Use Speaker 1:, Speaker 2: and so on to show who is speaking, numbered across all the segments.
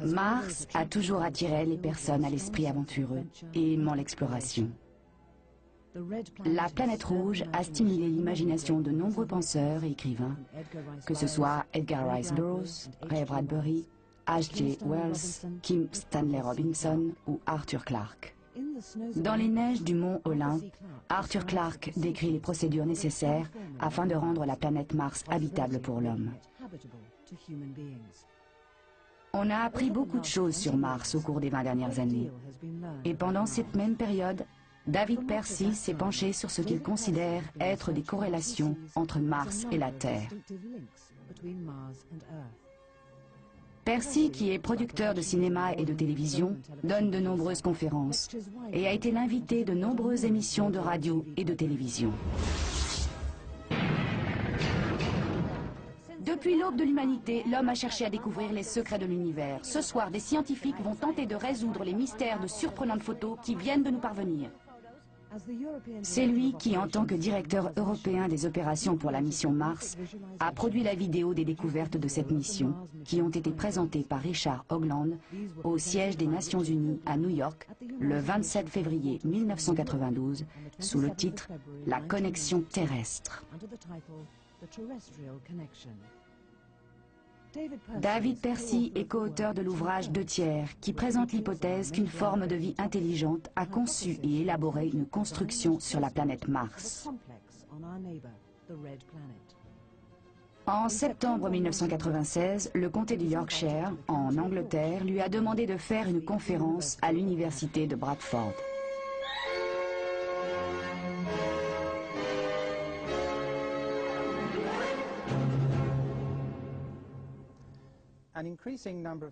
Speaker 1: Mars a toujours attiré les personnes à l'esprit aventureux et aimant l'exploration. La planète rouge a stimulé l'imagination de nombreux penseurs et écrivains, que ce soit Edgar Rice Burroughs, Ray Bradbury, H.G. Wells, Kim Stanley Robinson ou Arthur Clarke. Dans les neiges du mont Olympe, Arthur Clarke décrit les procédures nécessaires afin de rendre la planète Mars habitable pour l'homme. On a appris beaucoup de choses sur Mars au cours des 20 dernières années. Et pendant cette même période, David Percy s'est penché sur ce qu'il considère être des corrélations entre Mars et la Terre. Percy, qui est producteur de cinéma et de télévision, donne de nombreuses conférences et a été l'invité de nombreuses émissions de radio et de télévision. Depuis l'aube de l'humanité, l'homme a cherché à découvrir les secrets de l'univers. Ce soir, des scientifiques vont tenter de résoudre les mystères de surprenantes photos qui viennent de nous parvenir. C'est lui qui, en tant que directeur européen des opérations pour la mission Mars, a produit la vidéo des découvertes de cette mission, qui ont été présentées par Richard Hoagland au siège des Nations Unies à New York le 27 février 1992, sous le titre « La connexion terrestre ». David Percy est co-auteur de l'ouvrage 2 tiers, qui présente l'hypothèse qu'une forme de vie intelligente a conçu et élaboré une construction sur la planète Mars. En septembre 1996, le comté du Yorkshire, en Angleterre, lui a demandé de faire une conférence à l'université de Bradford.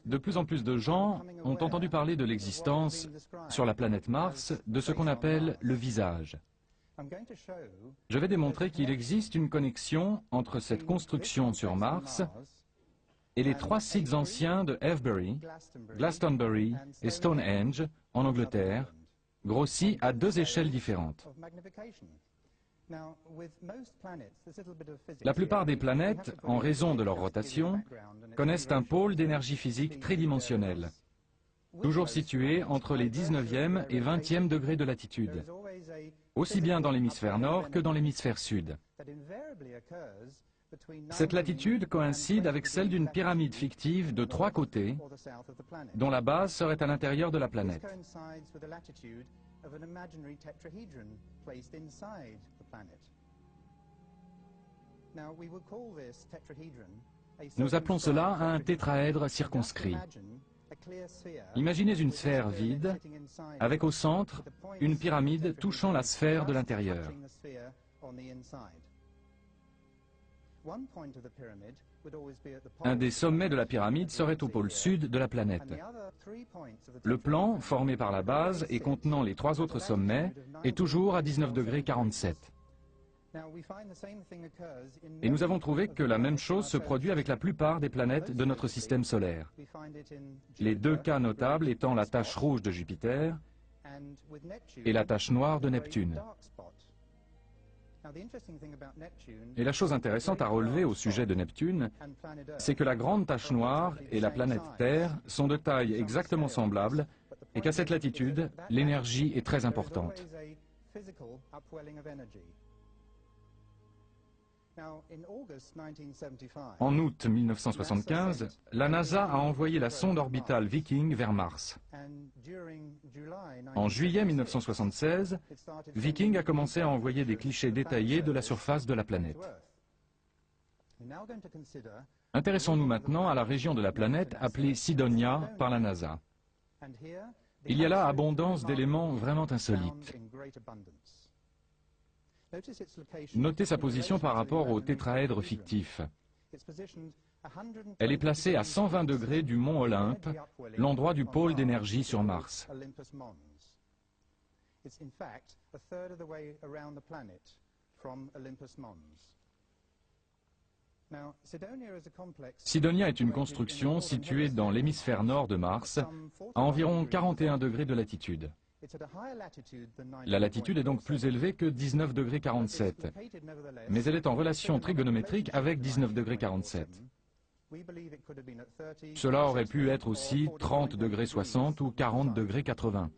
Speaker 2: De plus en plus de gens ont entendu parler de l'existence, sur la planète Mars, de ce qu'on appelle le visage. Je vais démontrer qu'il existe une connexion entre cette construction sur Mars et les 3 sites anciens de Avebury, Glastonbury et Stonehenge, en Angleterre, grossis à 2 échelles différentes. La plupart des planètes, en raison de leur rotation, connaissent un pôle d'énergie physique tridimensionnel, toujours situé entre les 19e et 20e degrés de latitude, aussi bien dans l'hémisphère nord que dans l'hémisphère sud. Cette latitude coïncide avec celle d'une pyramide fictive de 3 côtés, dont la base serait à l'intérieur de la planète. Nous appelons cela un tétraèdre circonscrit. Imaginez une sphère vide, avec au centre une pyramide touchant la sphère de l'intérieur. Un des sommets de la pyramide serait au pôle sud de la planète. Le plan, formé par la base et contenant les 3 autres sommets, est toujours à 19,47 degrés. Et nous avons trouvé que la même chose se produit avec la plupart des planètes de notre système solaire. Les 2 cas notables étant la tache rouge de Jupiter et la tache noire de Neptune. Et la chose intéressante à relever au sujet de Neptune, c'est que la grande tache noire et la planète Terre sont de taille exactement semblable et qu'à cette latitude, l'énergie est très importante. En août 1975, la NASA a envoyé la sonde orbitale Viking vers Mars. En juillet 1976, Viking a commencé à envoyer des clichés détaillés de la surface de la planète. Intéressons-nous maintenant à la région de la planète appelée Cydonia par la NASA. Il y a là abondance d'éléments vraiment insolites. Notez sa position par rapport au tétraèdre fictif. Elle est placée à 120 degrés du mont Olympe, l'endroit du pôle d'énergie sur Mars. Cydonia est une construction située dans l'hémisphère nord de Mars, à environ 41 degrés de latitude. La latitude est donc plus élevée que 19,47 degrés, mais elle est en relation trigonométrique avec 19,47 degrés. Cela aurait pu être aussi 30 degrés 60 ou 40 degrés 80.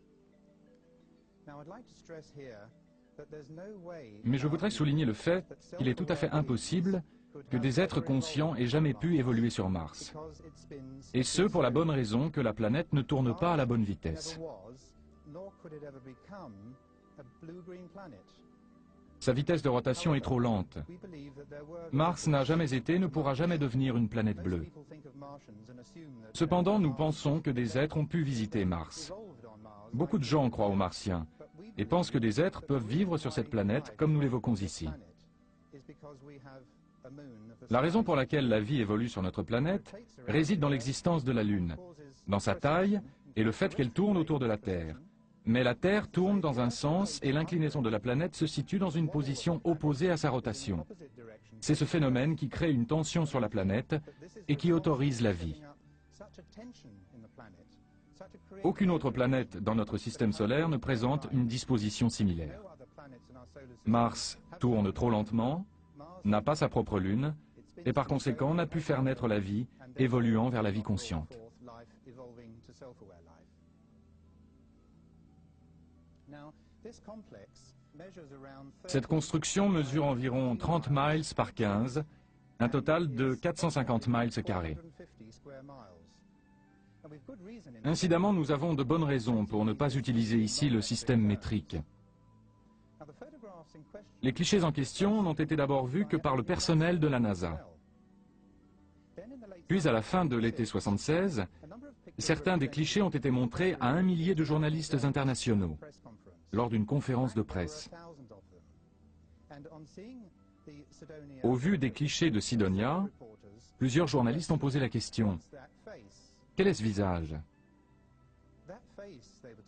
Speaker 2: Mais je voudrais souligner le fait qu'il est tout à fait impossible que des êtres conscients aient jamais pu évoluer sur Mars. Et ce, pour la bonne raison que la planète ne tourne pas à la bonne vitesse. Sa vitesse de rotation est trop lente. Mars n'a jamais été et ne pourra jamais devenir une planète bleue. Cependant, nous pensons que des êtres ont pu visiter Mars. Beaucoup de gens croient aux Martiens et pensent que des êtres peuvent vivre sur cette planète comme nous l'évoquons ici. La raison pour laquelle la vie évolue sur notre planète réside dans l'existence de la Lune, dans sa taille et le fait qu'elle tourne autour de la Terre. Mais la Terre tourne dans un sens et l'inclinaison de la planète se situe dans une position opposée à sa rotation. C'est ce phénomène qui crée une tension sur la planète et qui autorise la vie. Aucune autre planète dans notre système solaire ne présente une disposition similaire. Mars tourne trop lentement, n'a pas sa propre lune, et par conséquent n'a pu faire naître la vie, évoluant vers la vie consciente. Cette construction mesure environ 30 miles par 15, un total de 450 miles carrés. Incidemment, nous avons de bonnes raisons pour ne pas utiliser ici le système métrique. Les clichés en question n'ont été d'abord vus que par le personnel de la NASA. Puis, à la fin de l'été 76, certains des clichés ont été montrés à 1 millier de journalistes internationaux lors d'une conférence de presse. Au vu des clichés de Cydonia, plusieurs journalistes ont posé la question: quel est ce visage?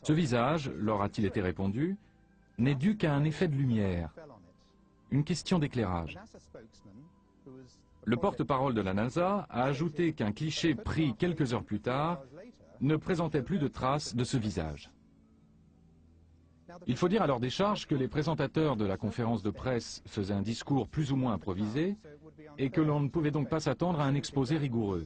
Speaker 2: Ce visage, leur a-t-il été répondu, n'est dû qu'à un effet de lumière, une question d'éclairage. Le porte-parole de la NASA a ajouté qu'un cliché pris quelques heures plus tard ne présentait plus de traces de ce visage. Il faut dire à leur décharge que les présentateurs de la conférence de presse faisaient un discours plus ou moins improvisé et que l'on ne pouvait donc pas s'attendre à un exposé rigoureux.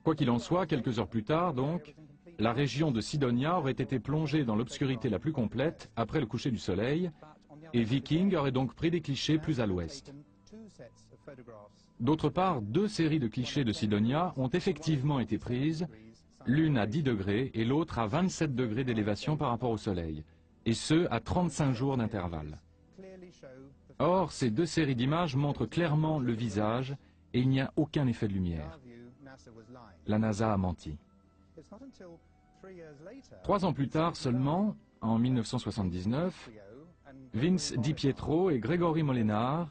Speaker 2: Quoi qu'il en soit, quelques heures plus tard, donc, la région de Cydonia aurait été plongée dans l'obscurité la plus complète après le coucher du soleil, et Viking aurait donc pris des clichés plus à l'ouest. D'autre part, 2 séries de clichés de Cydonia ont effectivement été prises, l'une à 10 degrés et l'autre à 27 degrés d'élévation par rapport au soleil, et ce, à 35 jours d'intervalle. Or, ces 2 séries d'images montrent clairement le visage et il n'y a aucun effet de lumière. La NASA a menti. 3 ans plus tard seulement, en 1979, Vince DiPietro et Gregory Molenar,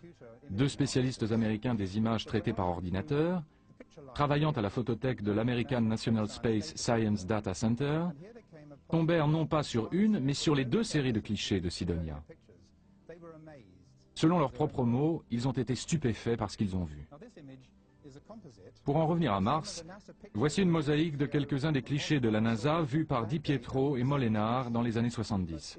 Speaker 2: 2 spécialistes américains des images traitées par ordinateur, travaillant à la photothèque de l'American National Space Science Data Center, tombèrent non pas sur une, mais sur les 2 séries de clichés de Cydonia. Selon leurs propres mots, ils ont été stupéfaits par ce qu'ils ont vu. Pour en revenir à Mars, voici une mosaïque de quelques-uns des clichés de la NASA vus par DiPietro et Molenar dans les années 70.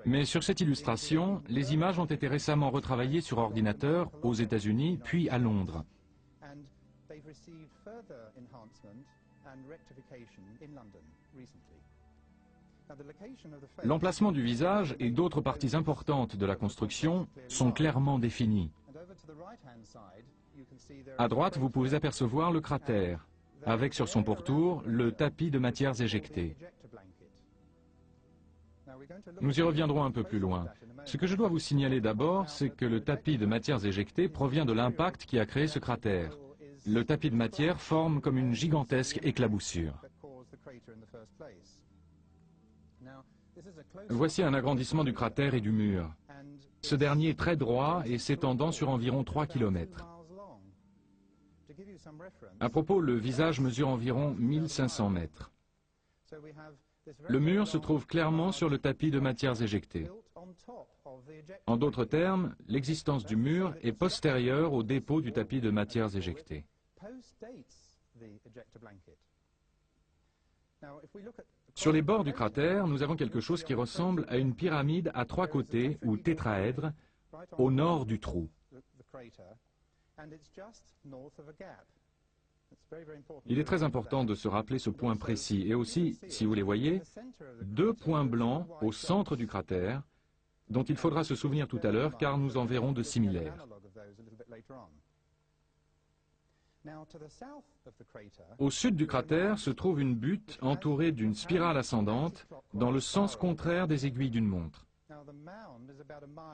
Speaker 2: Mais sur cette illustration, les images ont été récemment retravaillées sur ordinateur aux États-Unis, puis à Londres. L'emplacement du visage et d'autres parties importantes de la construction sont clairement définis. À droite, vous pouvez apercevoir le cratère, avec sur son pourtour le tapis de matières éjectées. Nous y reviendrons un peu plus loin. Ce que je dois vous signaler d'abord, c'est que le tapis de matières éjectées provient de l'impact qui a créé ce cratère. Le tapis de matière forme comme une gigantesque éclaboussure. Voici un agrandissement du cratère et du mur. Ce dernier est très droit et s'étendant sur environ 3 km. À propos, le visage mesure environ 1500 mètres. Le mur se trouve clairement sur le tapis de matières éjectées. En d'autres termes, l'existence du mur est postérieure au dépôt du tapis de matières éjectées. Sur les bords du cratère, nous avons quelque chose qui ressemble à une pyramide à 3 côtés, ou tétraèdre, au nord du trou. Il est très important de se rappeler ce point précis, et aussi, si vous les voyez, deux points blancs au centre du cratère, dont il faudra se souvenir tout à l'heure, car nous en verrons de similaires. Au sud du cratère se trouve une butte entourée d'une spirale ascendante dans le sens contraire des aiguilles d'une montre.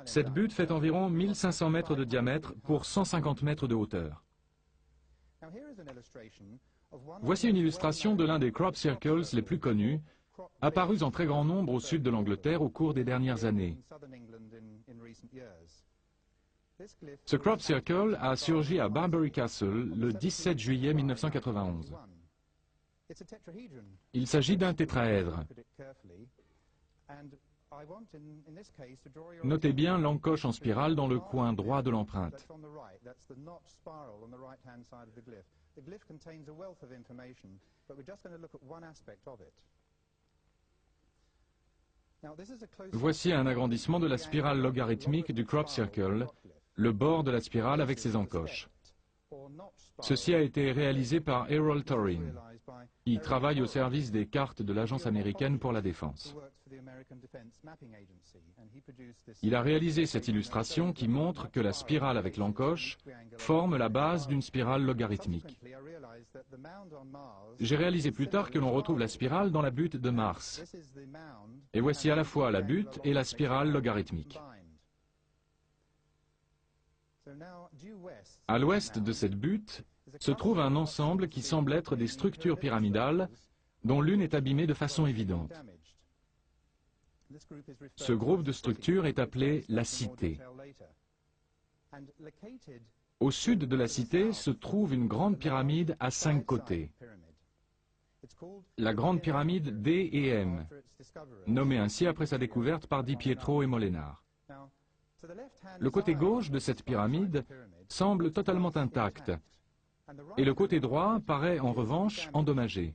Speaker 2: Cette butte fait environ 1500 mètres de diamètre pour 150 mètres de hauteur. Voici une illustration de l'un des crop circles les plus connus, apparus en très grand nombre au sud de l'Angleterre au cours des dernières années. Ce crop circle a surgi à Barbury Castle le 17 juillet 1991. Il s'agit d'un tétraèdre. Notez bien l'encoche en spirale dans le coin droit de l'empreinte. Voici un agrandissement de la spirale logarithmique du crop circle, le bord de la spirale avec ses encoches. Ceci a été réalisé par Errol Torrin. Il travaille au service des cartes de l'Agence américaine pour la défense. Il a réalisé cette illustration qui montre que la spirale avec l'encoche forme la base d'une spirale logarithmique. J'ai réalisé plus tard que l'on retrouve la spirale dans la butte de Mars. Et voici à la fois la butte et la spirale logarithmique. À l'ouest de cette butte se trouve un ensemble qui semble être des structures pyramidales dont l'une est abîmée de façon évidente. Ce groupe de structures est appelé la cité. Au sud de la cité se trouve une grande pyramide à 5 côtés. La grande pyramide D et M, nommée ainsi après sa découverte par Di Pietro et Molenar. Le côté gauche de cette pyramide semble totalement intact, et le côté droit paraît en revanche endommagé.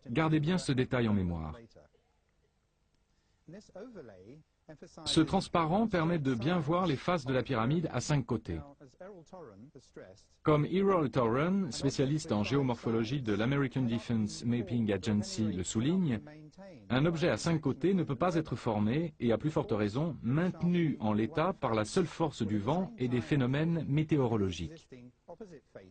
Speaker 2: Gardez bien ce détail en mémoire. Ce transparent permet de bien voir les faces de la pyramide à 5 côtés. Comme Errol Torrin, spécialiste en géomorphologie de l'American Defense Mapping Agency, le souligne, un objet à 5 côtés ne peut pas être formé, et à plus forte raison, maintenu en l'état par la seule force du vent et des phénomènes météorologiques.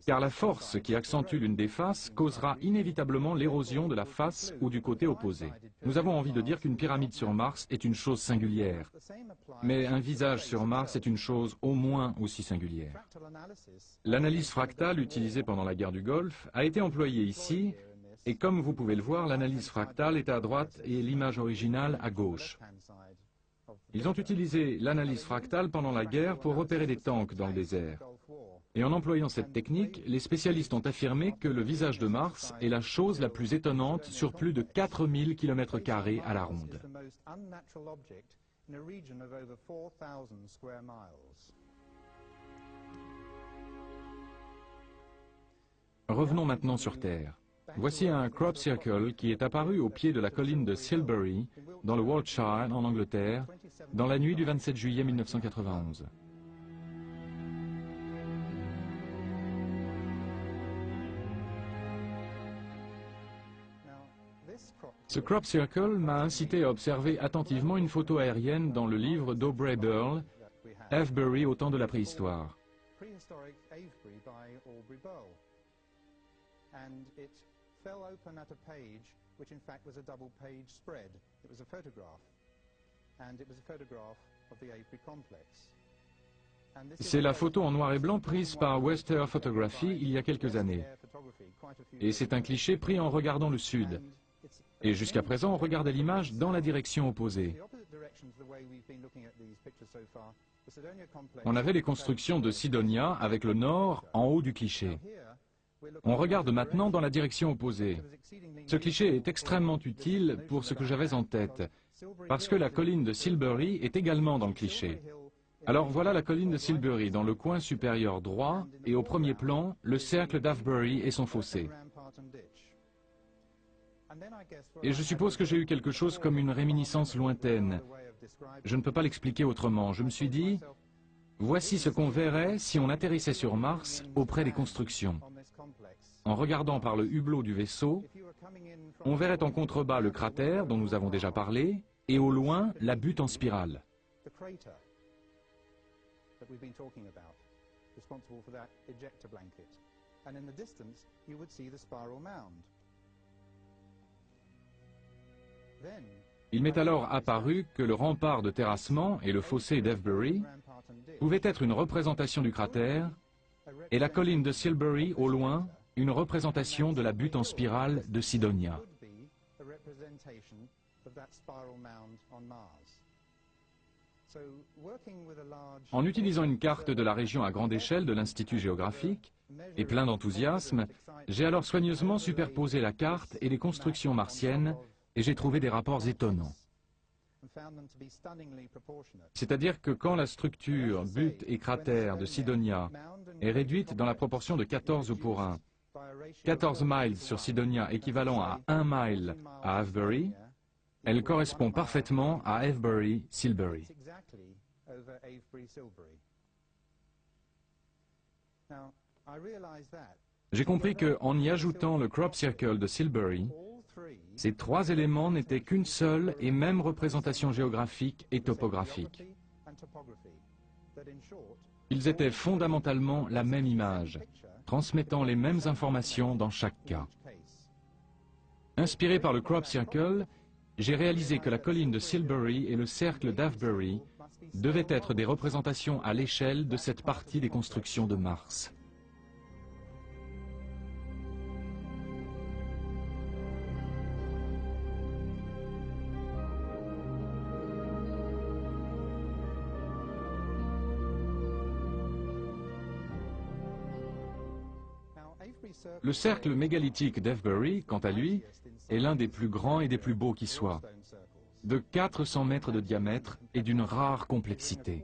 Speaker 2: Car la force qui accentue l'une des faces causera inévitablement l'érosion de la face ou du côté opposé. Nous avons envie de dire qu'une pyramide sur Mars est une chose singulière, mais un visage sur Mars est une chose au moins aussi singulière. L'analyse fractale utilisée pendant la guerre du Golfe a été employée ici, et comme vous pouvez le voir, l'analyse fractale est à droite et l'image originale à gauche. Ils ont utilisé l'analyse fractale pendant la guerre pour repérer des tanks dans le désert. Et en employant cette technique, les spécialistes ont affirmé que le visage de Mars est la chose la plus étonnante sur plus de 4000 km² à la ronde. Revenons maintenant sur Terre. Voici un crop circle qui est apparu au pied de la colline de Silbury, dans le Wiltshire, en Angleterre, dans la nuit du 27 juillet 1991. Ce crop circle m'a incité à observer attentivement une photo aérienne dans le livre d'Aubrey Burle, Avebury au temps de la préhistoire. C'est la photo en noir et blanc prise par Wester Photography il y a quelques années. Et c'est un cliché pris en regardant le sud. Et jusqu'à présent, on regardait l'image dans la direction opposée. On avait les constructions de Sidonia avec le nord en haut du cliché. On regarde maintenant dans la direction opposée. Ce cliché est extrêmement utile pour ce que j'avais en tête, parce que la colline de Silbury est également dans le cliché. Alors voilà la colline de Silbury dans le coin supérieur droit, et au premier plan, le cercle d'Avebury et son fossé. Et je suppose que j'ai eu quelque chose comme une réminiscence lointaine. Je ne peux pas l'expliquer autrement. Je me suis dit, voici ce qu'on verrait si on atterrissait sur Mars auprès des constructions. en regardant par le hublot du vaisseau, on verrait en contrebas le cratère dont nous avons déjà parlé, et au loin la butte en spirale. Il m'est alors apparu que le rempart de terrassement et le fossé d'Avebury pouvaient être une représentation du cratère, et la colline de Silbury, au loin, une représentation de la butte en spirale de Cydonia. En utilisant une carte de la région à grande échelle de l'Institut géographique, et plein d'enthousiasme, j'ai alors soigneusement superposé la carte et les constructions martiennes, et j'ai trouvé des rapports étonnants. C'est-à-dire que quand la structure, butte et cratère de Cydonia est réduite dans la proportion de 14 pour 1, 14 miles sur Cydonia équivalent à 1 mile à Avebury, elle correspond parfaitement à Avebury-Silbury. J'ai compris qu'en y ajoutant le crop circle de Silbury, ces trois éléments n'étaient qu'une seule et même représentation géographique et topographique. Ils étaient fondamentalement la même image, transmettant les mêmes informations dans chaque cas. Inspiré par le crop circle, j'ai réalisé que la colline de Silbury et le cercle d'Avebury devaient être des représentations à l'échelle de cette partie des constructions de Mars. Le cercle mégalithique d'Avebury, quant à lui, est l'un des plus grands et des plus beaux qui soient, de 400 mètres de diamètre et d'une rare complexité.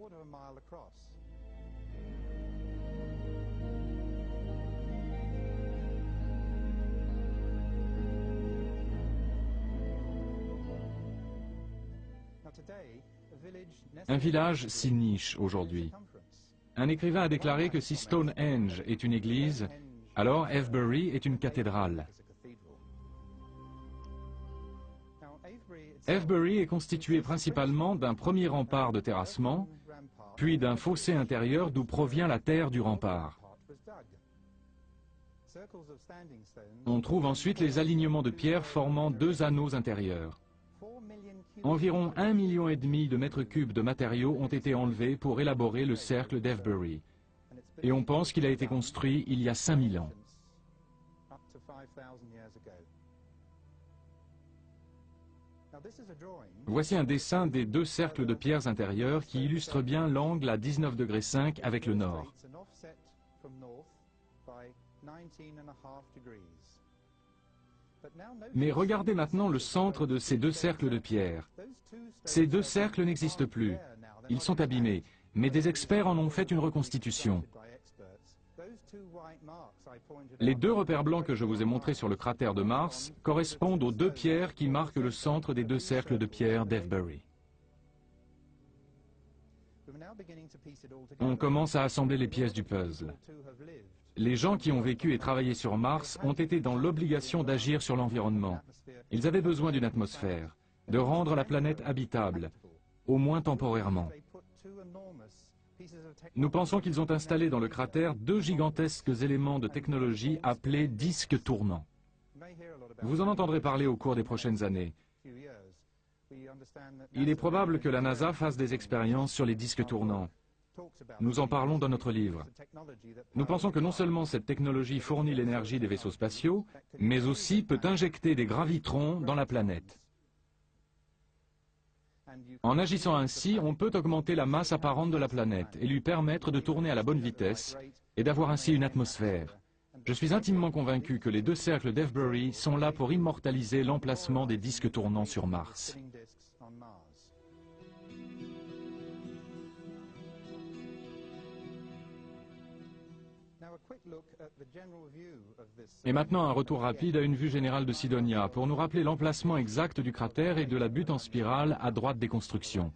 Speaker 2: Un village s'y niche aujourd'hui. Un écrivain a déclaré que si Stonehenge est une église, alors Avebury est une cathédrale. Avebury est constitué principalement d'un premier rempart de terrassement, puis d'un fossé intérieur d'où provient la terre du rempart. On trouve ensuite les alignements de pierres formant deux anneaux intérieurs. Environ 1,5 million de mètres cubes de matériaux ont été enlevés pour élaborer le cercle d'Avebury. Et on pense qu'il a été construit il y a 5000 ans. Voici un dessin des deux cercles de pierres intérieures qui illustrent bien l'angle à 19,5 degrés avec le nord. Mais regardez maintenant le centre de ces deux cercles de pierre. Ces deux cercles n'existent plus. Ils sont abîmés, mais des experts en ont fait une reconstitution. Les deux repères blancs que je vous ai montrés sur le cratère de Mars correspondent aux deux pierres qui marquent le centre des deux cercles de pierre d'Avebury. On commence à assembler les pièces du puzzle. Les gens qui ont vécu et travaillé sur Mars ont été dans l'obligation d'agir sur l'environnement. Ils avaient besoin d'une atmosphère, de rendre la planète habitable, au moins temporairement. Nous pensons qu'ils ont installé dans le cratère deux gigantesques éléments de technologie appelés disques tournants. Vous en entendrez parler au cours des prochaines années. Il est probable que la NASA fasse des expériences sur les disques tournants. Nous en parlons dans notre livre. Nous pensons que non seulement cette technologie fournit l'énergie des vaisseaux spatiaux, mais aussi peut injecter des gravitrons dans la planète. En agissant ainsi, on peut augmenter la masse apparente de la planète et lui permettre de tourner à la bonne vitesse et d'avoir ainsi une atmosphère. Je suis intimement convaincu que les deux cercles d'Avebury sont là pour immortaliser l'emplacement des disques tournants sur Mars. Et maintenant un retour rapide à une vue générale de Cydonia pour nous rappeler l'emplacement exact du cratère et de la butte en spirale à droite des constructions.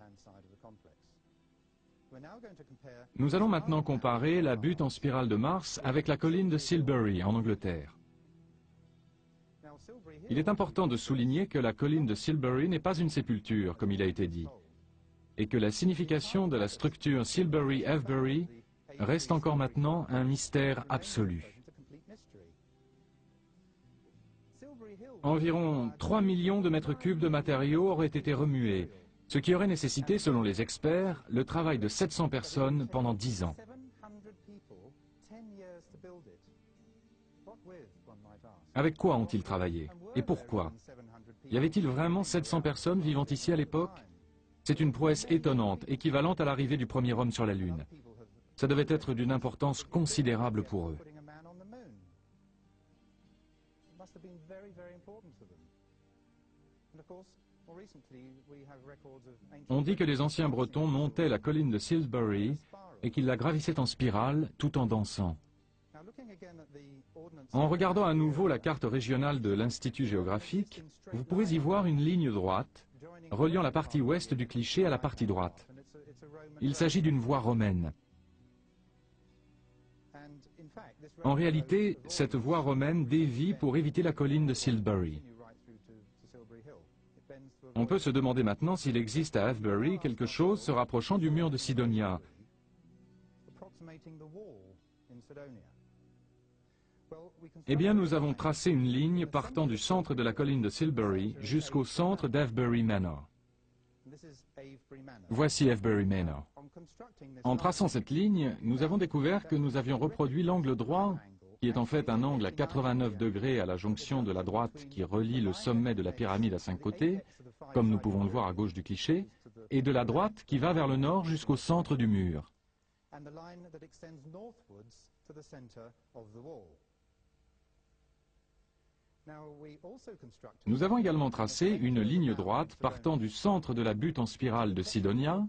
Speaker 2: Nous allons maintenant comparer la butte en spirale de Mars avec la colline de Silbury en Angleterre. Il est important de souligner que la colline de Silbury n'est pas une sépulture, comme il a été dit, et que la signification de la structure Silbury-Avebury reste encore maintenant un mystère absolu. Environ 3 millions de mètres cubes de matériaux auraient été remués, ce qui aurait nécessité, selon les experts, le travail de 700 personnes pendant 10 ans. Avec quoi ont-ils travaillé? Et pourquoi? Y avait-il vraiment 700 personnes vivant ici à l'époque? C'est une prouesse étonnante, équivalente à l'arrivée du premier homme sur la Lune. Ça devait être d'une importance considérable pour eux. On dit que les anciens Bretons montaient la colline de Silbury et qu'ils la gravissaient en spirale tout en dansant. En regardant à nouveau la carte régionale de l'Institut géographique, vous pouvez y voir une ligne droite reliant la partie ouest du cliché à la partie droite. Il s'agit d'une voie romaine. En réalité, cette voie romaine dévie pour éviter la colline de Silbury. On peut se demander maintenant s'il existe à Avebury quelque chose se rapprochant du mur de Sidonia. Eh bien, nous avons tracé une ligne partant du centre de la colline de Silbury jusqu'au centre d'Avebury Manor. Voici Avebury Manor. En traçant cette ligne, nous avons découvert que nous avions reproduit l'angle droit, qui est en fait un angle à 89 degrés à la jonction de la droite qui relie le sommet de la pyramide à 5 côtés, comme nous pouvons le voir à gauche du cliché, et de la droite qui va vers le nord jusqu'au centre du mur. Nous avons également tracé une ligne droite partant du centre de la butte en spirale de Sidonia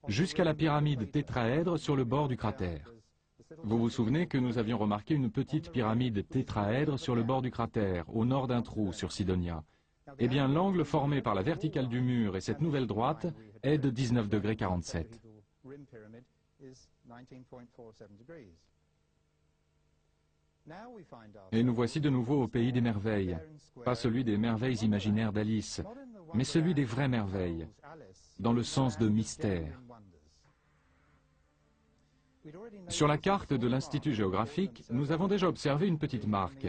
Speaker 2: jusqu'à la pyramide tétraèdre sur le bord du cratère. Vous vous souvenez que nous avions remarqué une petite pyramide tétraèdre sur le bord du cratère, au nord d'un trou sur Sidonia. Eh bien, l'angle formé par la verticale du mur et cette nouvelle droite est de 19 degrés 47. Et nous voici de nouveau au pays des merveilles. Pas celui des merveilles imaginaires d'Alice, mais celui des vraies merveilles, dans le sens de mystère. Sur la carte de l'Institut géographique, nous avons déjà observé une petite marque,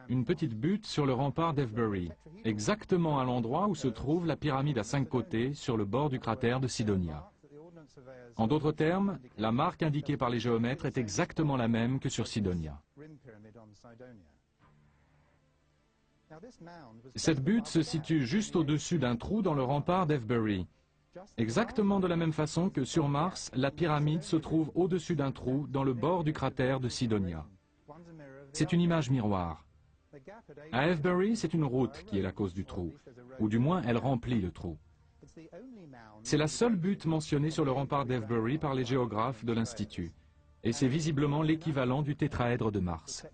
Speaker 2: une petite butte sur le rempart d'Avebury, exactement à l'endroit où se trouve la pyramide à 5 côtés sur le bord du cratère de Sidonia. En d'autres termes, la marque indiquée par les géomètres est exactement la même que sur Sidonia. Cette butte se situe juste au-dessus d'un trou dans le rempart d'Avebury. Exactement de la même façon que sur Mars, la pyramide se trouve au-dessus d'un trou dans le bord du cratère de Sidonia. C'est une image miroir. À Avebury, c'est une route qui est la cause du trou, ou du moins elle remplit le trou. C'est la seule butte mentionnée sur le rempart d'Avebury par les géographes de l'Institut, et c'est visiblement l'équivalent du tétraèdre de Mars.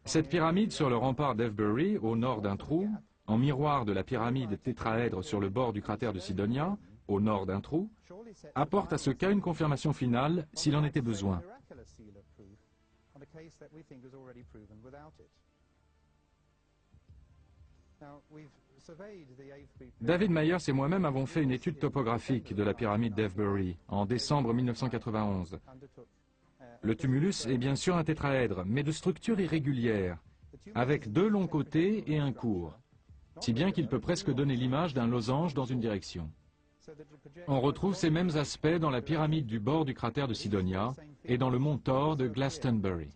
Speaker 2: Cette pyramide sur le rempart d'Avebury, au nord d'un trou, en miroir de la pyramide tétraèdre sur le bord du cratère de Sidonia, au nord d'un trou, apporte à ce cas une confirmation finale s'il en était besoin. David Myers et moi-même avons fait une étude topographique de la pyramide d'Avebury en décembre 1991. Le tumulus est bien sûr un tétraèdre, mais de structure irrégulière, avec 2 longs côtés et un court, si bien qu'il peut presque donner l'image d'un losange dans une direction. On retrouve ces mêmes aspects dans la pyramide du bord du cratère de Sidonia et dans le mont Thor de Glastonbury.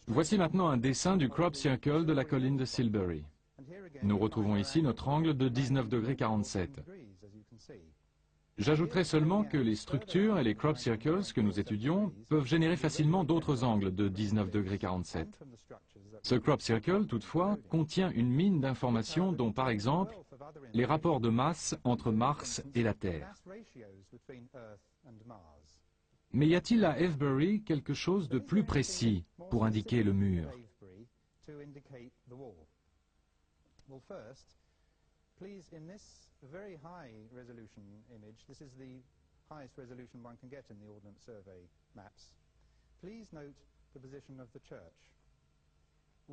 Speaker 2: Voici maintenant un dessin du crop circle de la colline de Silbury. Nous retrouvons ici notre angle de 19 degrés 47. J'ajouterai seulement que les structures et les crop circles que nous étudions peuvent générer facilement d'autres angles de 19 degrés 47. Ce crop circle, toutefois, contient une mine d'informations dont, par exemple, les rapports de masse entre Mars et la Terre. Mais y a-t-il à Avebury quelque chose de plus précis pour indiquer le mur?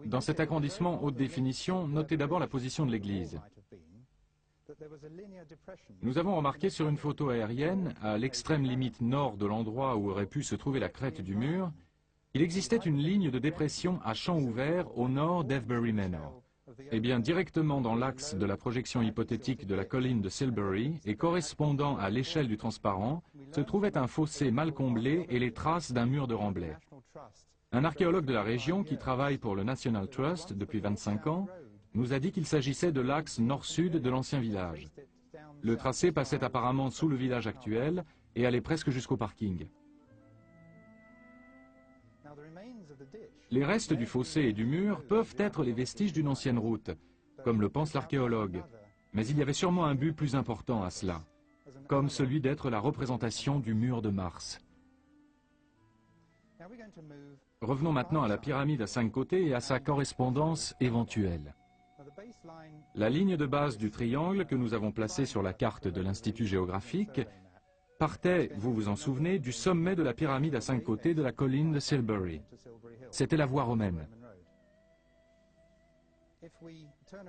Speaker 2: Dans cet agrandissement haute définition, notez d'abord la position de l'église. Nous avons remarqué sur une photo aérienne, à l'extrême limite nord de l'endroit où aurait pu se trouver la crête du mur, il existait une ligne de dépression à champ ouvert au nord d'Avebury Manor. Eh bien, directement dans l'axe de la projection hypothétique de la colline de Silbury et correspondant à l'échelle du transparent, se trouvait un fossé mal comblé et les traces d'un mur de remblai. Un archéologue de la région qui travaille pour le National Trust depuis 25 ans nous a dit qu'il s'agissait de l'axe nord-sud de l'ancien village. Le tracé passait apparemment sous le village actuel et allait presque jusqu'au parking. Les restes du fossé et du mur peuvent être les vestiges d'une ancienne route, comme le pense l'archéologue, mais il y avait sûrement un but plus important à cela, comme celui d'être la représentation du mur de Mars. Revenons maintenant à la pyramide à 5 côtés et à sa correspondance éventuelle. La ligne de base du triangle que nous avons placé sur la carte de l'Institut géographique partait, vous vous en souvenez, du sommet de la pyramide à 5 côtés de la colline de Silbury. C'était la voie romaine.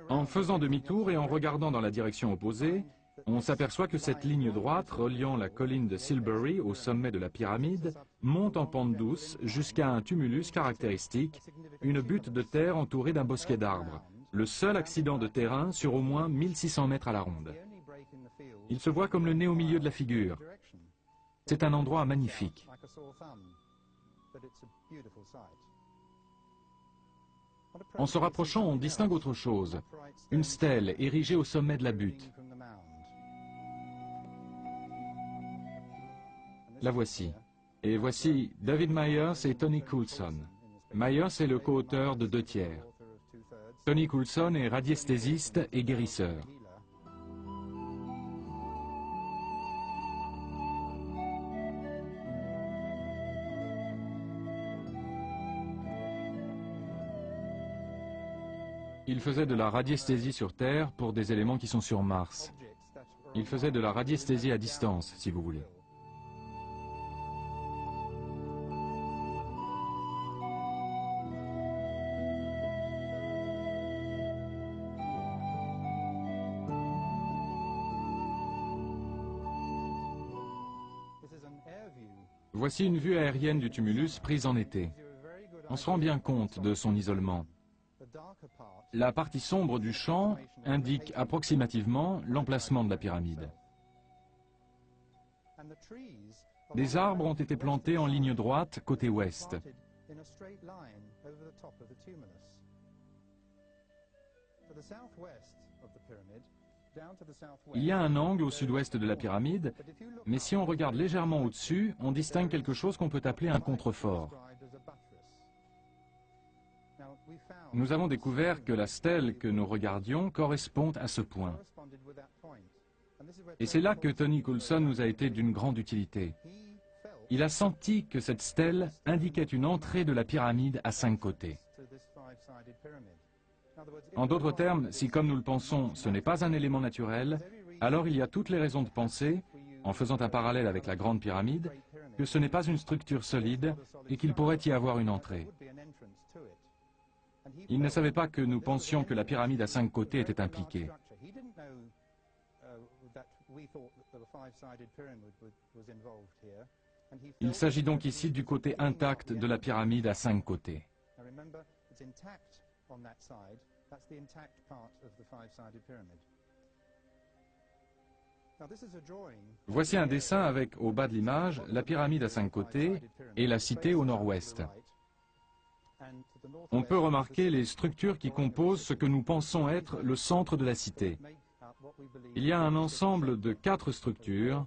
Speaker 2: En faisant demi-tour et en regardant dans la direction opposée, on s'aperçoit que cette ligne droite reliant la colline de Silbury au sommet de la pyramide monte en pente douce jusqu'à un tumulus caractéristique, une butte de terre entourée d'un bosquet d'arbres, le seul accident de terrain sur au moins 1600 mètres à la ronde. Il se voit comme le nez au milieu de la figure. C'est un endroit magnifique. En se rapprochant, on distingue autre chose, une stèle érigée au sommet de la butte. La voici. Et voici David Myers et Tony Coulson. Myers est le co-auteur de 2 tiers. Tony Coulson est radiesthésiste et guérisseur. Il faisait de la radiesthésie sur Terre pour des éléments qui sont sur Mars. Il faisait de la radiesthésie à distance, si vous voulez. Voici une vue aérienne du tumulus prise en été. On se rend bien compte de son isolement. La partie sombre du champ indique approximativement l'emplacement de la pyramide. Des arbres ont été plantés en ligne droite côté ouest. Il y a un angle au sud-ouest de la pyramide, mais si on regarde légèrement au-dessus, on distingue quelque chose qu'on peut appeler un contrefort. Nous avons découvert que la stèle que nous regardions correspond à ce point. Et c'est là que Tony Coulson nous a été d'une grande utilité. Il a senti que cette stèle indiquait une entrée de la pyramide à 5 côtés. En d'autres termes, si comme nous le pensons, ce n'est pas un élément naturel, alors il y a toutes les raisons de penser, en faisant un parallèle avec la grande pyramide, que ce n'est pas une structure solide et qu'il pourrait y avoir une entrée. Il ne savait pas que nous pensions que la pyramide à 5 côtés était impliquée. Il s'agit donc ici du côté intact de la pyramide à 5 côtés. Voici un dessin avec, au bas de l'image, la pyramide à 5 côtés et la cité au nord-ouest. On peut remarquer les structures qui composent ce que nous pensons être le centre de la cité. Il y a un ensemble de 4 structures,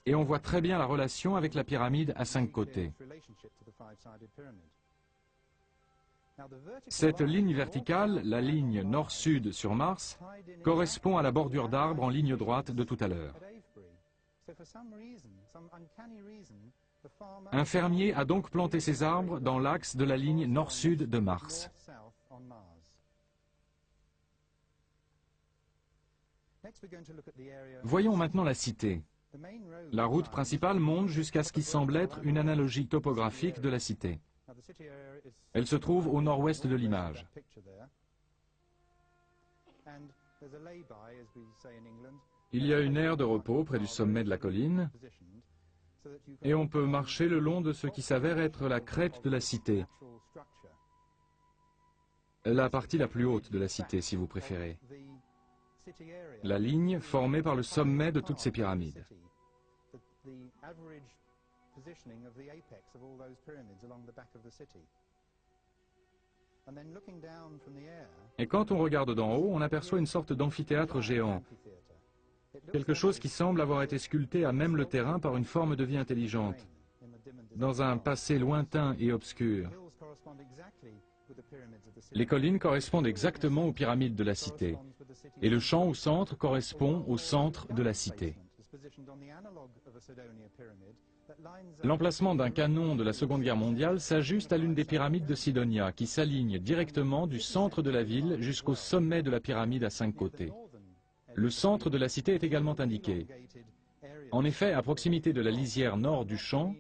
Speaker 2: et on voit très bien la relation avec la pyramide à 5 côtés. Cette ligne verticale, la ligne nord-sud sur Mars, correspond à la bordure d'arbres en ligne droite de tout à l'heure. Un fermier a donc planté ses arbres dans l'axe de la ligne nord-sud de Mars. Voyons maintenant la cité. La route principale monte jusqu'à ce qui semble être une analogie topographique de la cité. Elle se trouve au nord-ouest de l'image. Il y a une aire de repos près du sommet de la colline, et on peut marcher le long de ce qui s'avère être la crête de la cité, la partie la plus haute de la cité, si vous préférez. La ligne formée par le sommet de toutes ces pyramides. Et quand on regarde d'en haut, on aperçoit une sorte d'amphithéâtre géant, quelque chose qui semble avoir été sculpté à même le terrain par une forme de vie intelligente, dans un passé lointain et obscur. Les collines correspondent exactement aux pyramides de la cité, et le champ au centre correspond au centre de la cité. L'emplacement d'un canon de la Seconde Guerre mondiale s'ajuste à l'une des pyramides de Sidonia, qui s'aligne directement du centre de la ville jusqu'au sommet de la pyramide à 5 côtés. Le centre de la cité est également indiqué. En effet, à proximité de la lisière nord du champ,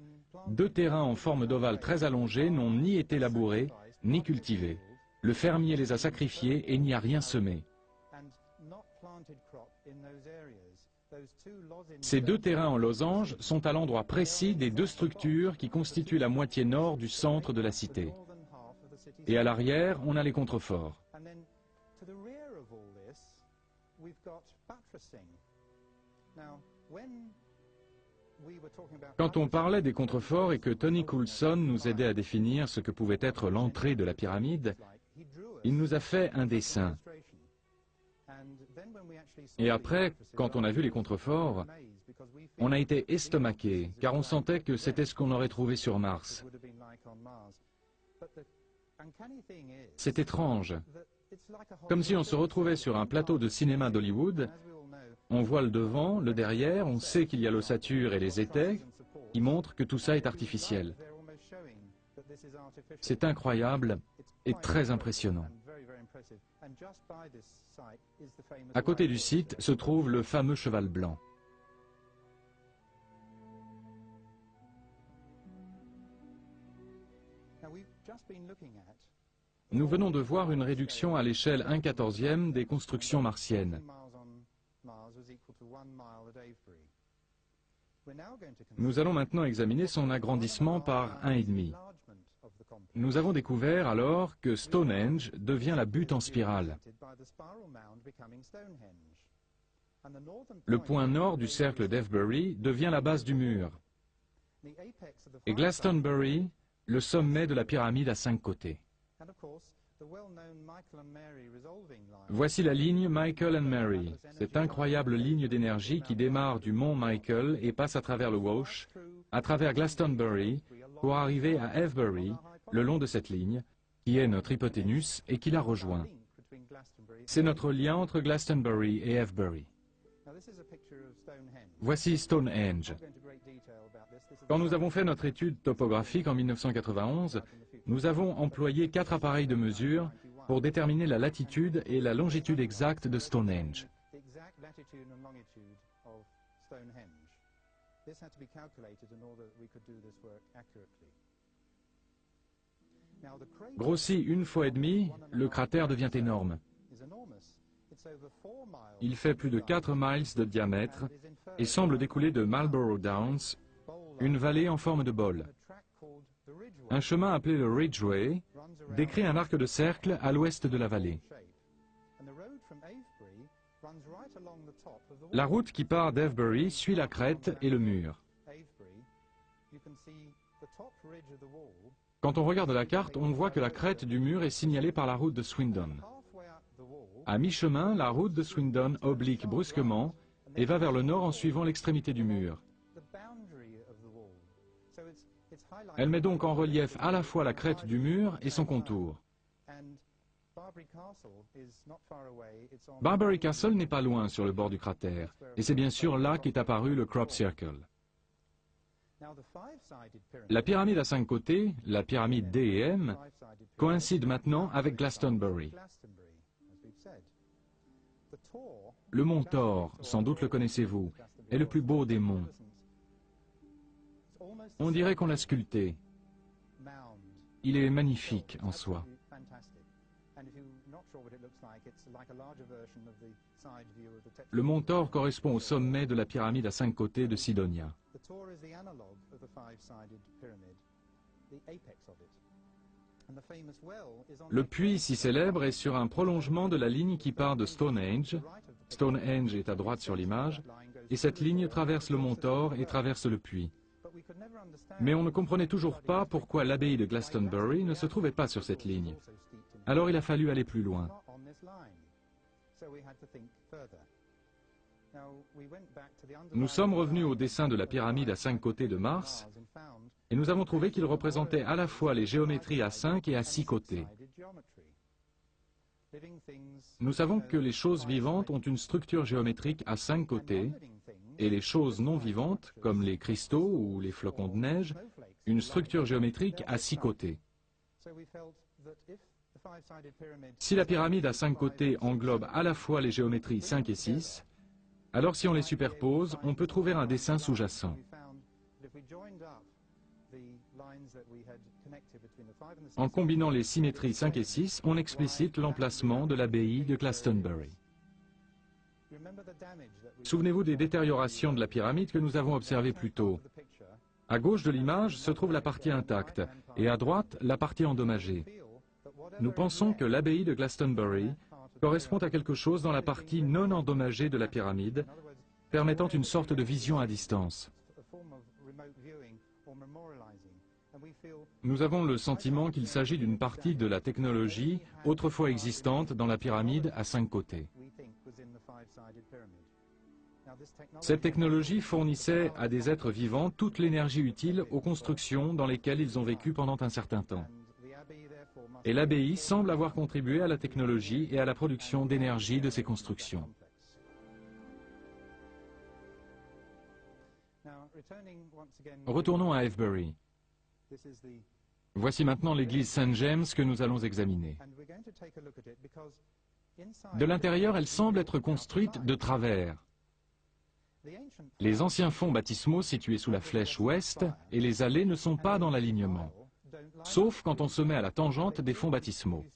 Speaker 2: 2 terrains en forme d'ovale très allongés n'ont ni été labourés, ni cultivés. Le fermier les a sacrifiés et n'y a rien semé. Ces 2 terrains en losange sont à l'endroit précis des 2 structures qui constituent la moitié nord du centre de la cité. Et à l'arrière, on a les contreforts. Quand on parlait des contreforts et que Tony Coulson nous aidait à définir ce que pouvait être l'entrée de la pyramide, il nous a fait un dessin. Et après, quand on a vu les contreforts, on a été estomaqué, car on sentait que c'était ce qu'on aurait trouvé sur Mars. C'est étrange, comme si on se retrouvait sur un plateau de cinéma d'Hollywood. On voit le devant, le derrière, on sait qu'il y a l'ossature et les étais, qui montrent que tout ça est artificiel. C'est incroyable et très impressionnant. À côté du site se trouve le fameux cheval blanc. Nous venons de voir une réduction à l'échelle 1/14e des constructions martiennes. Nous allons maintenant examiner son agrandissement par 1,5. Nous avons découvert alors que Stonehenge devient la butte en spirale. Le point nord du cercle d'Avebury devient la base du mur. Et Glastonbury, le sommet de la pyramide à 5 côtés. Voici la ligne Michael and Mary, cette incroyable ligne d'énergie qui démarre du mont Michael et passe à travers le Wash, à travers Glastonbury, pour arriver à Avebury, le long de cette ligne, qui est notre hypoténuse et qui la rejoint. C'est notre lien entre Glastonbury et Avebury. Voici Stonehenge. Quand nous avons fait notre étude topographique en 1991, nous avons employé 4 appareils de mesure pour déterminer la latitude et la longitude exacte de Stonehenge. Grossi 1,5 fois, le cratère devient énorme. Il fait plus de 4 miles de diamètre et semble découler de Marlborough Downs, une vallée en forme de bol. Un chemin appelé le Ridgeway décrit un arc de cercle à l'ouest de la vallée. La route qui part d'Avebury suit la crête et le mur. Quand on regarde la carte, on voit que la crête du mur est signalée par la route de Swindon. À mi-chemin, la route de Swindon oblique brusquement et va vers le nord en suivant l'extrémité du mur. Elle met donc en relief à la fois la crête du mur et son contour. Barbary Castle n'est pas loin sur le bord du cratère, et c'est bien sûr là qu'est apparu le Crop Circle. La pyramide à 5 côtés, la pyramide D et M, coïncide maintenant avec Glastonbury. Le mont Thor, sans doute le connaissez-vous, est le plus beau des monts. On dirait qu'on l'a sculpté. Il est magnifique en soi. Le mont Thor correspond au sommet de la pyramide à 5 côtés de Sidonia. Le puits si célèbre est sur un prolongement de la ligne qui part de Stonehenge. Stonehenge est à droite sur l'image, et cette ligne traverse le mont Thor et traverse le puits. Mais on ne comprenait toujours pas pourquoi l'abbaye de Glastonbury ne se trouvait pas sur cette ligne. Alors il a fallu aller plus loin. Nous sommes revenus au dessin de la pyramide à 5 côtés de Mars, et nous avons trouvé qu'il représentait à la fois les géométries à 5 et à 6 côtés. Nous savons que les choses vivantes ont une structure géométrique à 5 côtés, et les choses non vivantes, comme les cristaux ou les flocons de neige, une structure géométrique à 6 côtés. Si la pyramide à 5 côtés englobe à la fois les géométries 5 et 6, alors si on les superpose, on peut trouver un dessin sous-jacent. En combinant les symétries 5 et 6, on explicite l'emplacement de l'abbaye de Glastonbury. Souvenez-vous des détériorations de la pyramide que nous avons observées plus tôt. À gauche de l'image se trouve la partie intacte, et à droite, la partie endommagée. Nous pensons que l'abbaye de Glastonbury correspond à quelque chose dans la partie non endommagée de la pyramide, permettant une sorte de vision à distance. Nous avons le sentiment qu'il s'agit d'une partie de la technologie autrefois existante dans la pyramide à 5 côtés. Cette technologie fournissait à des êtres vivants toute l'énergie utile aux constructions dans lesquelles ils ont vécu pendant un certain temps. Et l'abbaye semble avoir contribué à la technologie et à la production d'énergie de ces constructions. Retournons à Avebury. Voici maintenant l'église Saint James que nous allons examiner. De l'intérieur, elle semble être construite de travers. Les anciens fonts baptismaux situés sous la flèche ouest et les allées ne sont pas dans l'alignement, sauf quand on se met à la tangente des fonts baptismaux.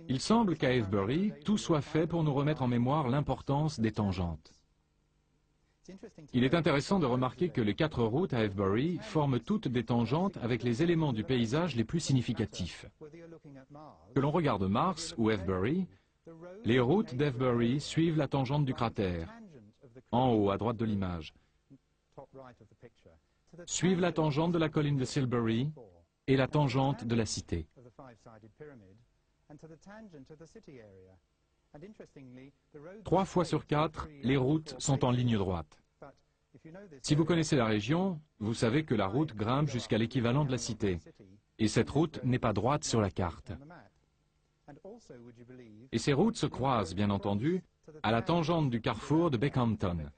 Speaker 2: Il semble qu'à Avebury, tout soit fait pour nous remettre en mémoire l'importance des tangentes. Il est intéressant de remarquer que les 4 routes à Avebury forment toutes des tangentes avec les éléments du paysage les plus significatifs. Que l'on regarde Mars ou Avebury, les routes d'Avebury suivent la tangente du cratère, en haut à droite de l'image, suivent la tangente de la colline de Silbury et la tangente de la cité. 3 fois sur 4, les routes sont en ligne droite. Si vous connaissez la région, vous savez que la route grimpe jusqu'à l'équivalent de la cité, et cette route n'est pas droite sur la carte. Et ces routes se croisent, bien entendu, à la tangente du carrefour de Beckhampton.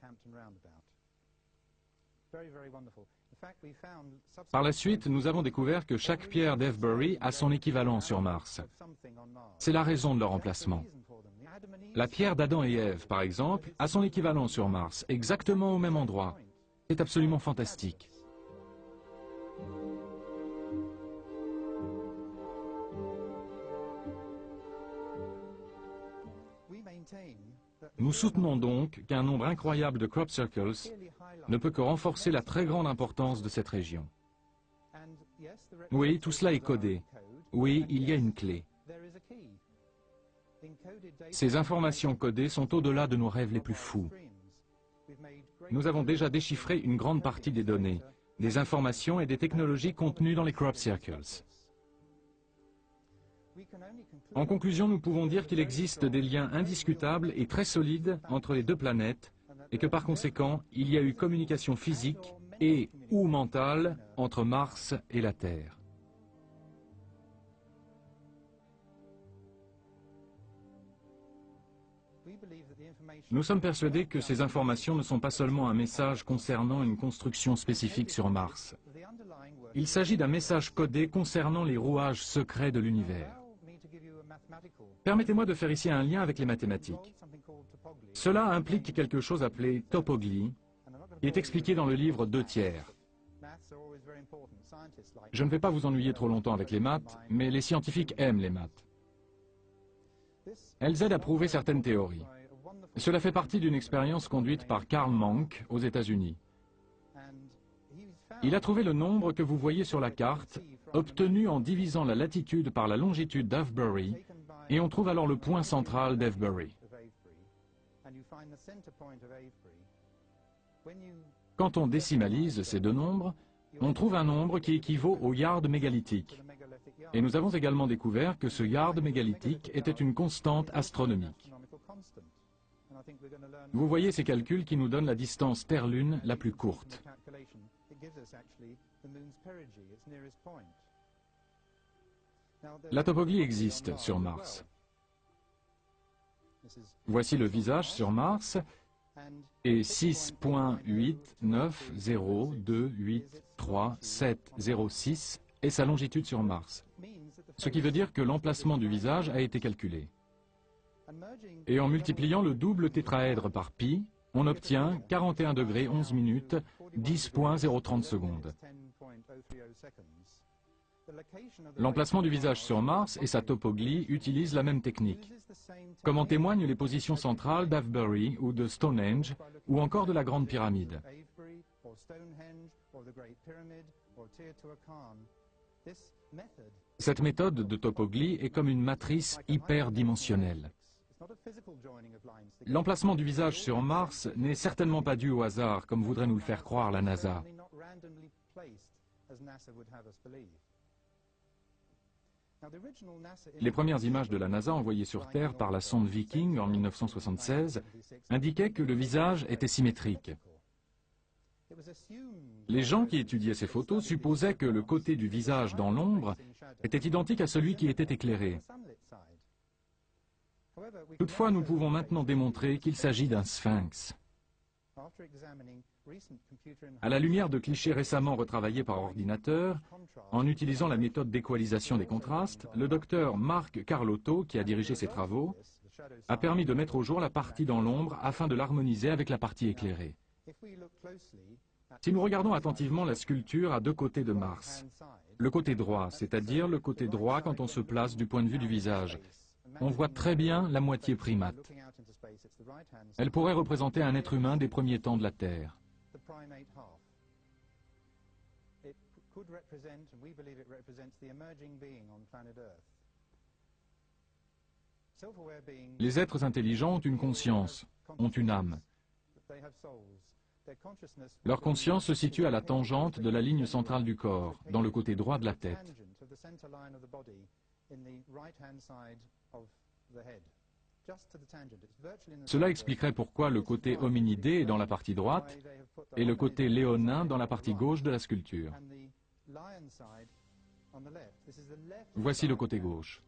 Speaker 2: Par la suite, nous avons découvert que chaque pierre d'Avebury a son équivalent sur Mars. C'est la raison de leur emplacement. La pierre d'Adam et Ève, par exemple, a son équivalent sur Mars, exactement au même endroit. C'est absolument fantastique. Nous soutenons donc qu'un nombre incroyable de crop circles ne peut que renforcer la très grande importance de cette région. Oui, tout cela est codé. Oui, il y a une clé. Ces informations codées sont au-delà de nos rêves les plus fous. Nous avons déjà déchiffré une grande partie des données, des informations et des technologies contenues dans les crop circles. En conclusion, nous pouvons dire qu'il existe des liens indiscutables et très solides entre les 2 planètes et que par conséquent, il y a eu communication physique et ou mentale entre Mars et la Terre. Nous sommes persuadés que ces informations ne sont pas seulement un message concernant une construction spécifique sur Mars. Il s'agit d'un message codé concernant les rouages secrets de l'univers. Permettez-moi de faire ici un lien avec les mathématiques. Cela implique quelque chose appelé topoglie, qui est expliqué dans le livre 2/3. Je ne vais pas vous ennuyer trop longtemps avec les maths, mais les scientifiques aiment les maths. Elles aident à prouver certaines théories. Cela fait partie d'une expérience conduite par Karl Monk aux États-Unis. Il a trouvé le nombre que vous voyez sur la carte, obtenu en divisant la latitude par la longitude d'Avebury, et on trouve alors le point central d'Avebury. Quand on décimalise ces deux nombres, on trouve un nombre qui équivaut au yard mégalithique. Et nous avons également découvert que ce yard mégalithique était une constante astronomique. Vous voyez ces calculs qui nous donnent la distance Terre-Lune la plus courte. La topoglie existe sur Mars. Voici le visage sur Mars et 6.8902837006 est sa longitude sur Mars. Ce qui veut dire que l'emplacement du visage a été calculé. Et en multipliant le double tétraèdre par pi, on obtient 41 degrés 11 minutes 10.030 secondes. L'emplacement du visage sur Mars et sa topoglie utilisent la même technique, comme en témoignent les positions centrales d'Avebury ou de Stonehenge, ou encore de la Grande Pyramide. Cette méthode de topoglie est comme une matrice hyperdimensionnelle. L'emplacement du visage sur Mars n'est certainement pas dû au hasard, comme voudrait nous le faire croire la NASA. Les premières images de la NASA envoyées sur Terre par la sonde Viking en 1976 indiquaient que le visage était symétrique. Les gens qui étudiaient ces photos supposaient que le côté du visage dans l'ombre était identique à celui qui était éclairé. Toutefois, nous pouvons maintenant démontrer qu'il s'agit d'un sphinx. À la lumière de clichés récemment retravaillés par ordinateur, en utilisant la méthode d'équalisation des contrastes, le docteur Marc Carlotto, qui a dirigé ces travaux, a permis de mettre au jour la partie dans l'ombre afin de l'harmoniser avec la partie éclairée. Si nous regardons attentivement la sculpture à deux côtés de Mars, le côté droit, c'est-à-dire le côté droit quand on se place du point de vue du visage, on voit très bien la moitié primate. Elle pourrait représenter un être humain des premiers temps de la Terre. Les êtres intelligents ont une conscience, ont une âme. Leur conscience se situe à la tangente de la ligne centrale du corps, dans le côté droit de la tête. Cela expliquerait pourquoi le côté hominidé est dans la partie droite et le côté léonin dans la partie gauche de la sculpture. Voici le côté gauche.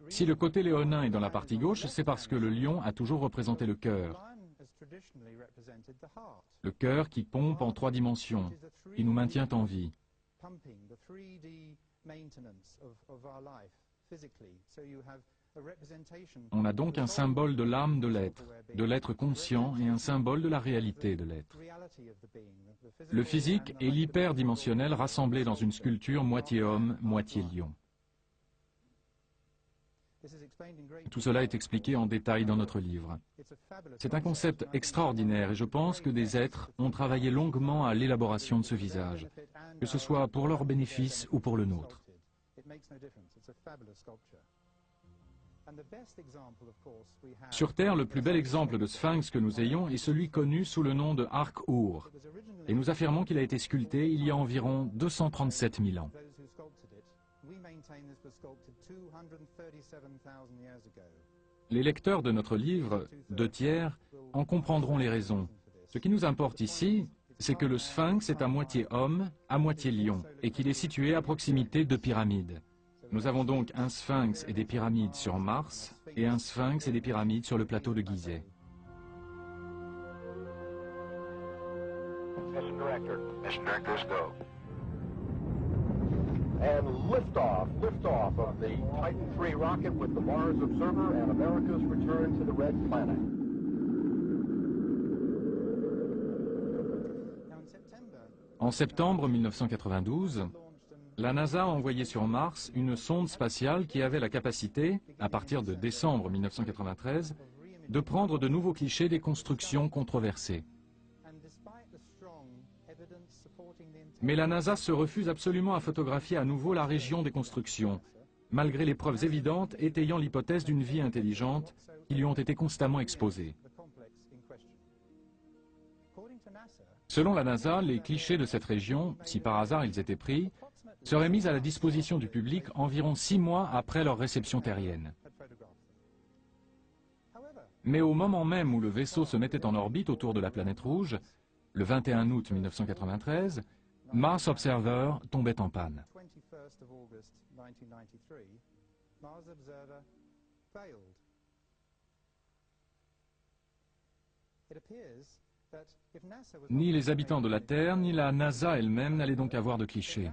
Speaker 2: Si le côté léonin est dans la partie gauche, c'est parce que le lion a toujours représenté le cœur. Le cœur qui pompe en 3 dimensions, qui nous maintient en vie. On a donc un symbole de l'âme de l'être conscient et un symbole de la réalité de l'être. Le physique et l'hyperdimensionnel rassemblés dans une sculpture moitié homme, moitié lion. Tout cela est expliqué en détail dans notre livre. C'est un concept extraordinaire et je pense que des êtres ont travaillé longuement à l'élaboration de ce visage, que ce soit pour leur bénéfice ou pour le nôtre. Sur Terre, le plus bel exemple de sphinx que nous ayons est celui connu sous le nom de Ark-Ur, et nous affirmons qu'il a été sculpté il y a environ 237 000 ans. Les lecteurs de notre livre, 2/3, en comprendront les raisons. Ce qui nous importe ici, c'est que le sphinx est à moitié homme, à moitié lion, et qu'il est situé à proximité de pyramides. Nous avons donc un sphinx et des pyramides sur Mars, et un sphinx et des pyramides sur le plateau de Gizeh.
Speaker 3: Mission directors go. And liftoff of the Titan III rocket with the Mars Observer and America's return to the Red Planet.
Speaker 2: En septembre 1992, la NASA a envoyé sur Mars une sonde spatiale qui avait la capacité, à partir de décembre 1993, de prendre de nouveaux clichés des constructions controversées. Mais la NASA se refuse absolument à photographier à nouveau la région des constructions, malgré les preuves évidentes étayant l'hypothèse d'une vie intelligente qui lui ont été constamment exposées. Selon la NASA, les clichés de cette région, si par hasard ils étaient pris, seraient mis à la disposition du public environ 6 mois après leur réception terrienne. Mais au moment même où le vaisseau se mettait en orbite autour de la planète rouge, le 21 août 1993, Mars Observer tombait en panne. Ni les habitants de la Terre, ni la NASA elle-même n'allaient donc avoir de clichés.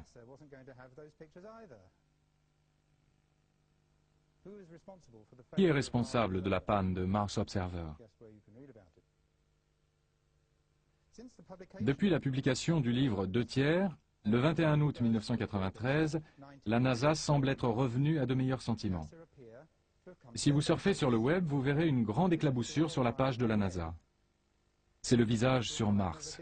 Speaker 2: Qui est responsable de la panne de Mars Observer? Depuis la publication du livre 2/3, le 21 août 1993, la NASA semble être revenue à de meilleurs sentiments. Si vous surfez sur le web, vous verrez une grande éclaboussure sur la page de la NASA. C'est le visage sur Mars.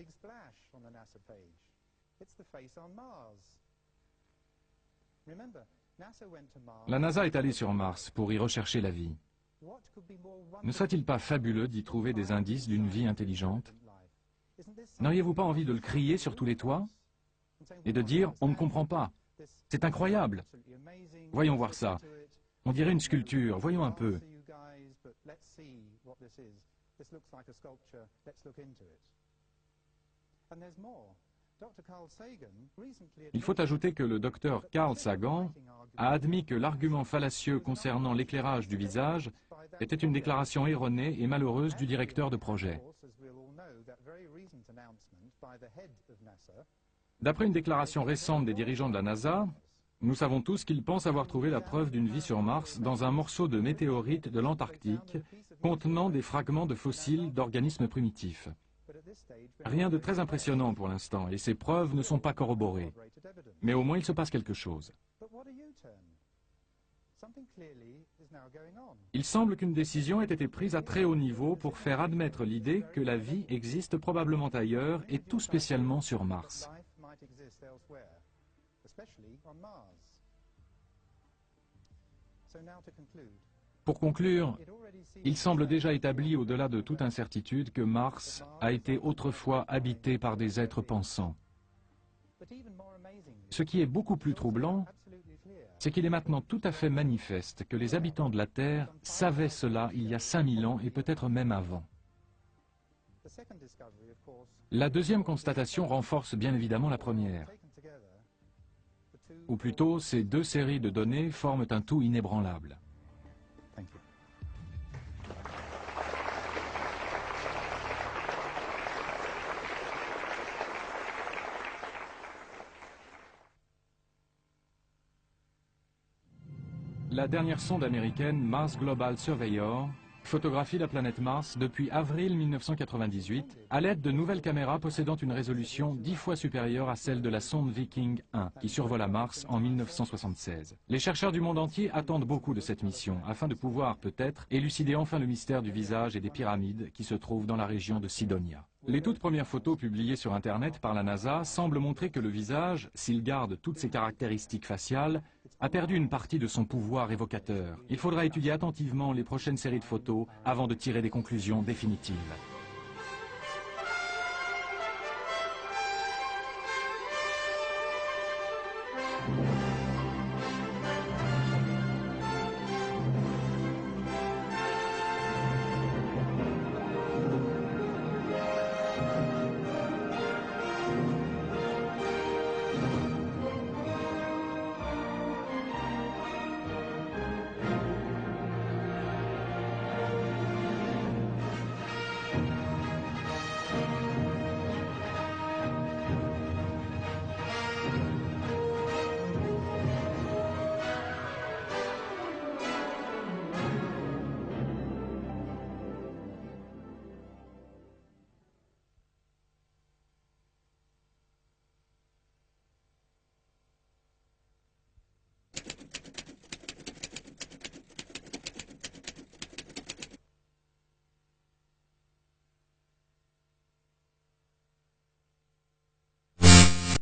Speaker 2: La NASA est allée sur Mars pour y rechercher la vie. Ne serait-il pas fabuleux d'y trouver des indices d'une vie intelligente? N'auriez-vous pas envie de le crier sur tous les toits et de dire « on ne comprend pas, c'est incroyable, voyons voir ça, on dirait une sculpture, voyons un peu ». Il faut ajouter que le docteur Carl Sagan a admis que l'argument fallacieux concernant l'éclairage du visage était une déclaration erronée et malheureuse du directeur de projet. D'après une déclaration récente des dirigeants de la NASA, nous savons tous qu'ils pensent avoir trouvé la preuve d'une vie sur Mars dans un morceau de météorite de l'Antarctique contenant des fragments de fossiles d'organismes primitifs. Rien de très impressionnant pour l'instant, et ces preuves ne sont pas corroborées. Mais au moins il se passe quelque chose. Il semble qu'une décision ait été prise à très haut niveau pour faire admettre l'idée que la vie existe probablement ailleurs et tout spécialement sur Mars. Pour conclure, il semble déjà établi au-delà de toute incertitude que Mars a été autrefois habité par des êtres pensants. Ce qui est beaucoup plus troublant, c'est qu'il est maintenant tout à fait manifeste que les habitants de la Terre savaient cela il y a 5000 ans et peut-être même avant. La deuxième constatation renforce bien évidemment la première. Ou plutôt, ces deux séries de données forment un tout inébranlable. La dernière sonde américaine Mars Global Surveyor photographie la planète Mars depuis avril 1998 à l'aide de nouvelles caméras possédant une résolution 10 fois supérieure à celle de la sonde Viking 1 qui survola Mars en 1976. Les chercheurs du monde entier attendent beaucoup de cette mission afin de pouvoir peut-être élucider enfin le mystère du visage et des pyramides qui se trouvent dans la région de Cydonia. Les toutes premières photos publiées sur Internet par la NASA semblent montrer que le visage, s'il garde toutes ses caractéristiques faciales, a perdu une partie de son pouvoir évocateur. Il faudra étudier attentivement les prochaines séries de photos avant de tirer des conclusions définitives.